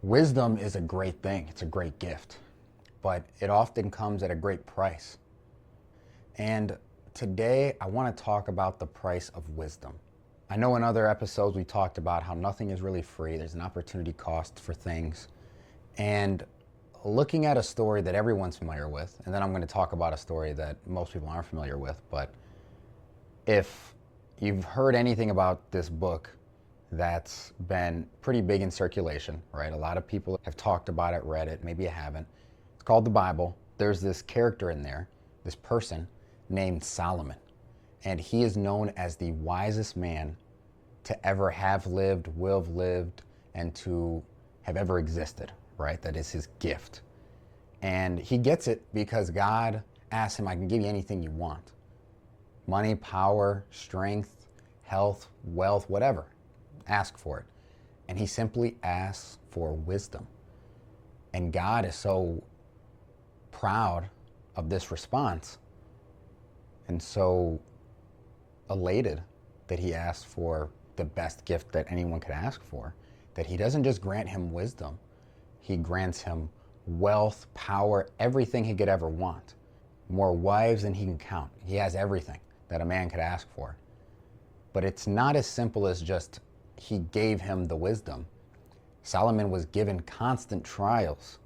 Wisdom is a great thing. It's a great gift, but it often comes at a great price. And today I want to talk about the price of wisdom. I know in other episodes we talked about how nothing is really free. There's an opportunity cost for things. And looking at a story that everyone's familiar with, and then I'm going to talk about a story that most people aren't familiar with, but if you've heard anything about this book that's been pretty big in circulation, right? A lot of people have talked about it, read it, maybe you haven't. It's called the Bible. There's this character in there, this person named Solomon, and he is known as the wisest man to ever have lived, will have lived, and to have ever existed, right? That is his gift. And he gets it because God asked him, I can give you anything you want. Money, power, strength, health, wealth, whatever. Ask for it. And he simply asks for wisdom. And God is so proud of this response and so elated that he asked for the best gift that anyone could ask for, that he doesn't just grant him wisdom, he grants him wealth, power, everything he could ever want. More wives than he can count. He has everything that a man could ask for. But it's not as simple as just he gave him the wisdom. Solomon was given constant trials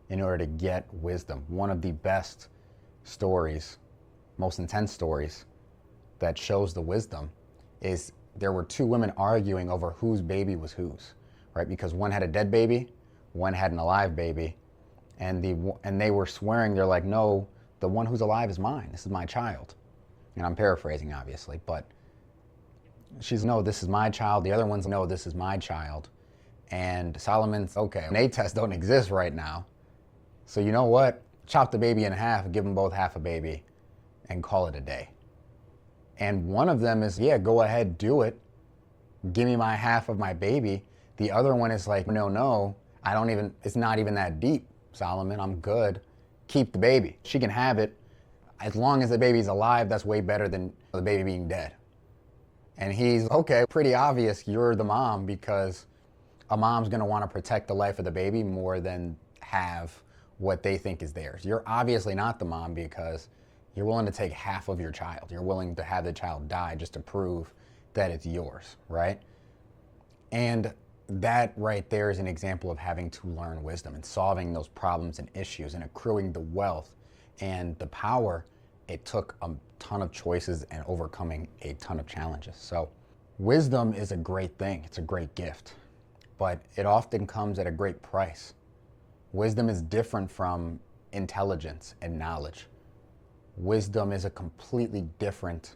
in order to get wisdom. One of the best stories, most intense stories that shows the wisdom is there were two women arguing over whose baby was whose, right? Because one had a dead baby, one had an alive baby, and they were swearing, they're like, no, the one who's alive is mine. This is my child. And I'm paraphrasing, obviously, but she's, no, this is my child. The other one's, no, this is my child. And Solomon's, okay, DNA tests don't exist right now. So you know what? Chop the baby in half and give them both half a baby and call it a day. And one of them is, yeah, go ahead, do it. Give me my half of my baby. The other one is like, no, it's not even that deep, Solomon, I'm good. Keep the baby. She can have it. As long as the baby's alive, that's way better than the baby being dead. And he's, okay, pretty obvious you're the mom because a mom's gonna wanna protect the life of the baby more than have what they think is theirs. You're obviously not the mom because you're willing to take half of your child. You're willing to have the child die just to prove that it's yours, right? And that right there is an example of having to learn wisdom and solving those problems and issues and accruing the wealth and the power. It took a ton of choices and overcoming a ton of challenges. So wisdom is a great thing. It's a great gift, but it often comes at a great price. Wisdom is different from intelligence and knowledge. Wisdom is a completely different,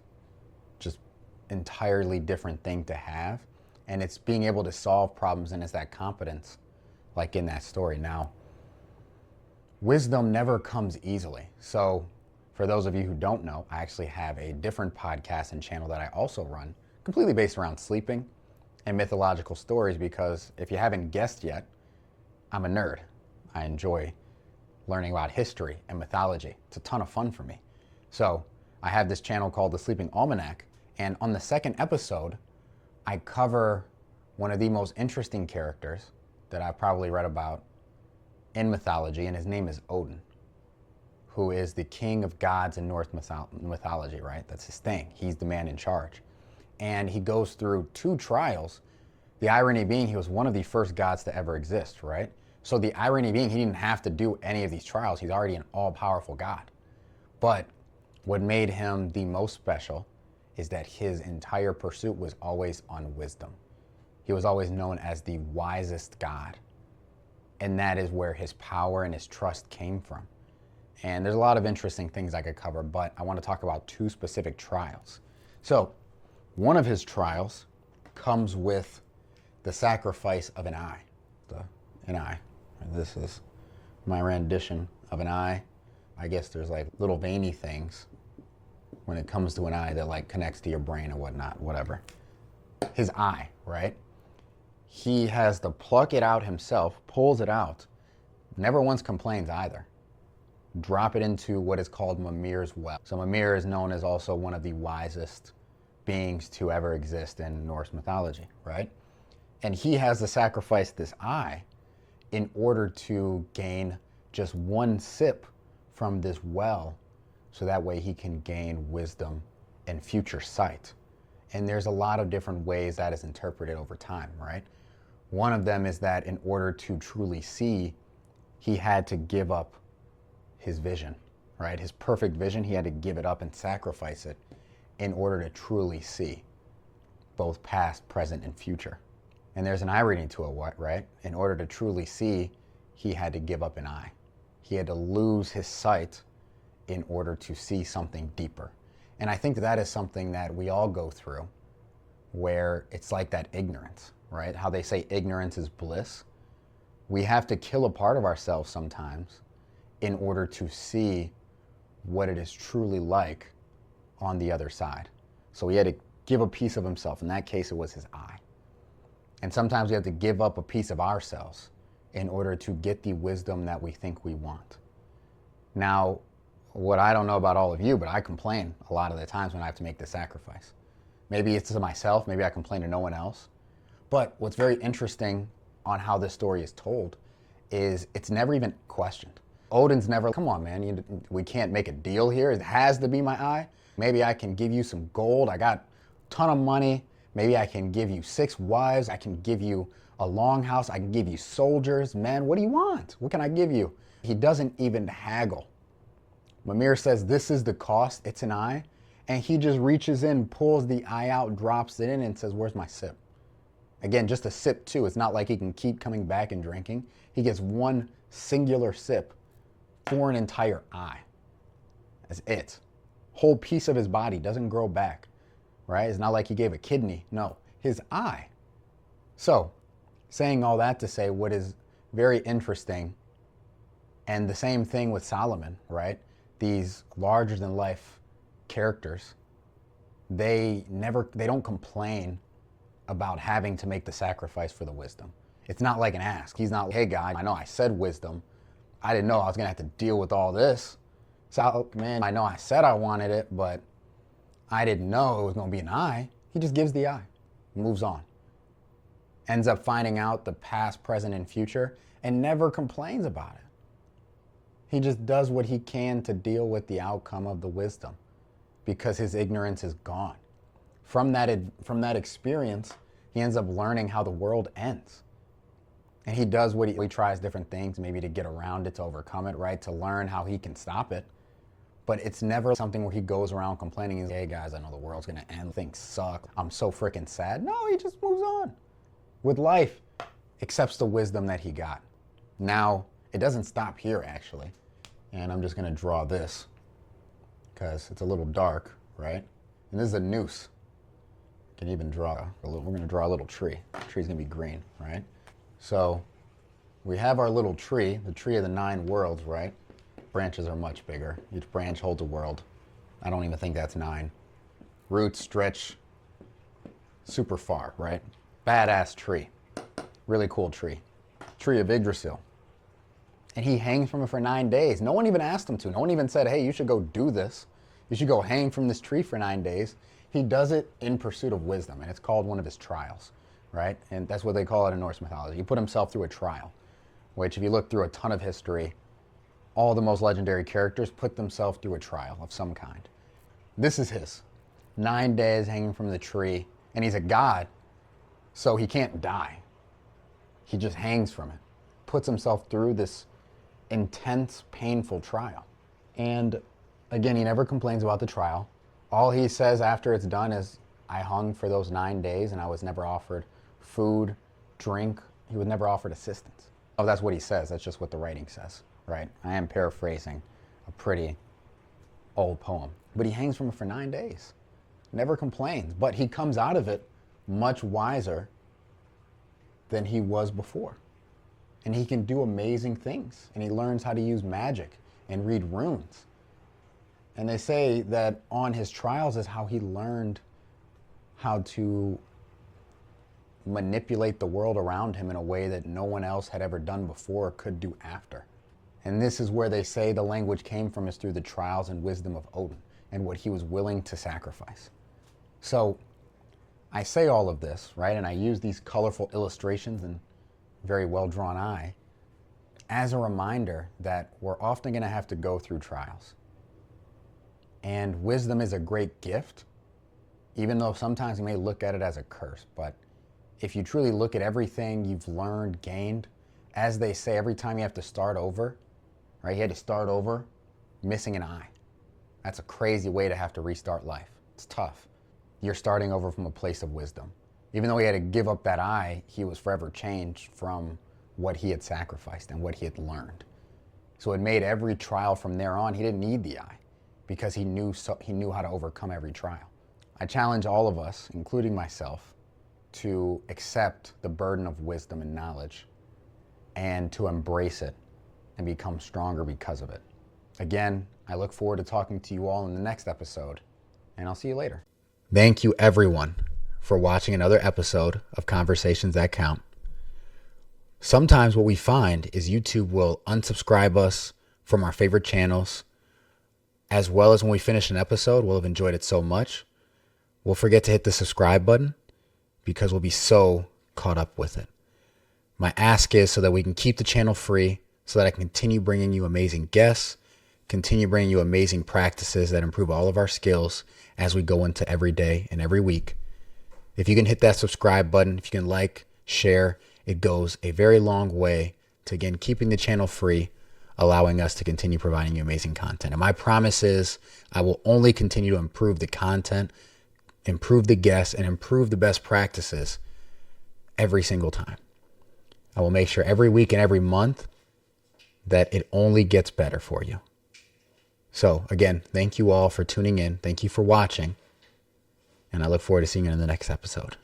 just entirely different thing to have. And it's being able to solve problems, and it's that competence, like in that story. Now, wisdom never comes easily. So for those of you who don't know, I actually have a different podcast and channel that I also run, completely based around sleeping and mythological stories, because if you haven't guessed yet, I'm a nerd. I enjoy learning about history and mythology. It's a ton of fun for me. So I have this channel called the Sleeping Almanac, and on the second episode, I cover one of the most interesting characters that I've probably read about in mythology, and his name is Odin, who is the king of gods in Norse mythology, right? That's his thing. He's the man in charge. And he goes through two trials. The irony being he was one of the first gods to ever exist, right? So the irony being he didn't have to do any of these trials. He's already an all-powerful god. But what made him the most special is that his entire pursuit was always on wisdom. He was always known as the wisest god. And that is where his power and his trust came from. And there's a lot of interesting things I could cover, but I want to talk about two specific trials. So one of his trials comes with the sacrifice of an eye. An eye. This is my rendition of an eye. I guess there's like little veiny things when it comes to an eye that like connects to your brain and whatnot, whatever. His eye, right? He has to pluck it out himself, pulls it out, never once complains either. Drop it into what is called Mimir's well. So Mimir is known as also one of the wisest beings to ever exist in Norse mythology, right? And he has to sacrifice this eye in order to gain just one sip from this well, so that way he can gain wisdom and future sight. And there's a lot of different ways that is interpreted over time, right? One of them is that in order to truly see, he had to give up his vision, right? His perfect vision, he had to give it up and sacrifice it in order to truly see both past, present, and future. And there's an irony to it, right? In order to truly see, he had to give up an eye. He had to lose his sight in order to see something deeper. And I think that is something that we all go through, where it's like that ignorance, right? How they say ignorance is bliss. We have to kill a part of ourselves sometimes in order to see what it is truly like on the other side. So he had to give a piece of himself. In that case, it was his eye. And sometimes we have to give up a piece of ourselves in order to get the wisdom that we think we want. Now, what I don't know about all of you, but I complain a lot of the times when I have to make the sacrifice. Maybe it's to myself, maybe I complain to no one else. But what's very interesting on how this story is told is it's never even questioned. Odin's never, come on, man, we can't make a deal here. It has to be my eye. Maybe I can give you some gold. I got a ton of money. Maybe I can give you 6 wives. I can give you a longhouse. I can give you soldiers. Man, what do you want? What can I give you? He doesn't even haggle. Mimir says, this is the cost. It's an eye. And he just reaches in, pulls the eye out, drops it in, and says, where's my sip? Again, just a sip too. It's not like he can keep coming back and drinking. He gets one singular sip for an entire eye. That's it. Whole piece of his body doesn't grow back, right? It's not like he gave a kidney. No, his eye. So, saying all that to say, what is very interesting, and the same thing with Solomon, right? These larger than life characters, they don't complain about having to make the sacrifice for the wisdom. It's not like an ask. He's not, hey guy, I know I said wisdom. I didn't know I was gonna have to deal with all this. So, man, I know I said I wanted it, but I didn't know it was gonna be an eye. He just gives the eye, moves on. Ends up finding out the past, present, and future, and never complains about it. He just does what he can to deal with the outcome of the wisdom because his ignorance is gone. From that experience, he ends up learning how the world ends. And he does what he tries different things, maybe to get around it, to overcome it, right? To learn how he can stop it. But it's never something where he goes around complaining, he's, hey guys, I know the world's gonna end, things suck, I'm so freaking sad. No, he just moves on with life, accepts the wisdom that he got. Now, it doesn't stop here actually. And I'm just gonna draw this because it's a little dark, right? And this is a noose. Can even draw we're gonna draw a little tree. The tree's gonna be green, right? So we have our little tree, the tree of the 9 worlds, right? Branches are much bigger. Each branch holds a world. I don't even think that's 9. Roots stretch super far, right? Badass tree. Really cool tree. Tree of Yggdrasil. And he hangs from it for 9 days. No one even asked him to. No one even said, hey, you should go do this. You should go hang from this tree for 9 days. He does it in pursuit of wisdom, and it's called one of his trials, right? And that's what they call it in Norse mythology. He put himself through a trial, which if you look through a ton of history, all the most legendary characters put themselves through a trial of some kind. This is his. 9 days hanging from the tree, and he's a god, so he can't die. He just hangs from it, puts himself through this intense, painful trial. And again, he never complains about the trial. All he says after it's done is, I hung for those 9 days and I was never offered food, drink. He was never offered assistance. Oh, that's what he says. That's just what the writing says, right? I am paraphrasing a pretty old poem. But he hangs from it for 9 days. Never complains. But he comes out of it much wiser than he was before. And he can do amazing things. And he learns how to use magic and read runes. And they say that on his trials is how he learned how to manipulate the world around him in a way that no one else had ever done before or could do after. And this is where they say the language came from, is through the trials and wisdom of Odin and what he was willing to sacrifice. So I say all of this, right? And I use these colorful illustrations and very well-drawn eye as a reminder that we're often going to have to go through trials. And wisdom is a great gift, even though sometimes you may look at it as a curse. But if you truly look at everything you've learned, gained, as they say, every time you have to start over, right? You had to start over missing an eye. That's a crazy way to have to restart life. It's tough. You're starting over from a place of wisdom. Even though he had to give up that eye, he was forever changed from what he had sacrificed and what he had learned. So it made every trial from there on, he didn't need the eye because he knew how to overcome every trial. I challenge all of us, including myself, to accept the burden of wisdom and knowledge and to embrace it and become stronger because of it. Again, I look forward to talking to you all in the next episode, and I'll see you later. Thank you, everyone, for watching another episode of Conversations That Count. Sometimes what we find is YouTube will unsubscribe us from our favorite channels, as well as when we finish an episode, we'll have enjoyed it so much, we'll forget to hit the subscribe button because we'll be so caught up with it. My ask is so that we can keep the channel free, so that I can continue bringing you amazing guests, continue bringing you amazing practices that improve all of our skills as we go into every day and every week. If you can hit that subscribe button, if you can like, share, it goes a very long way to, again, keeping the channel free, allowing us to continue providing you amazing content. And my promise is I will only continue to improve the content, improve the guests, and improve the best practices every single time. I will make sure every week and every month that it only gets better for you. So again, thank you all for tuning in. Thank you for watching. And I look forward to seeing you in the next episode.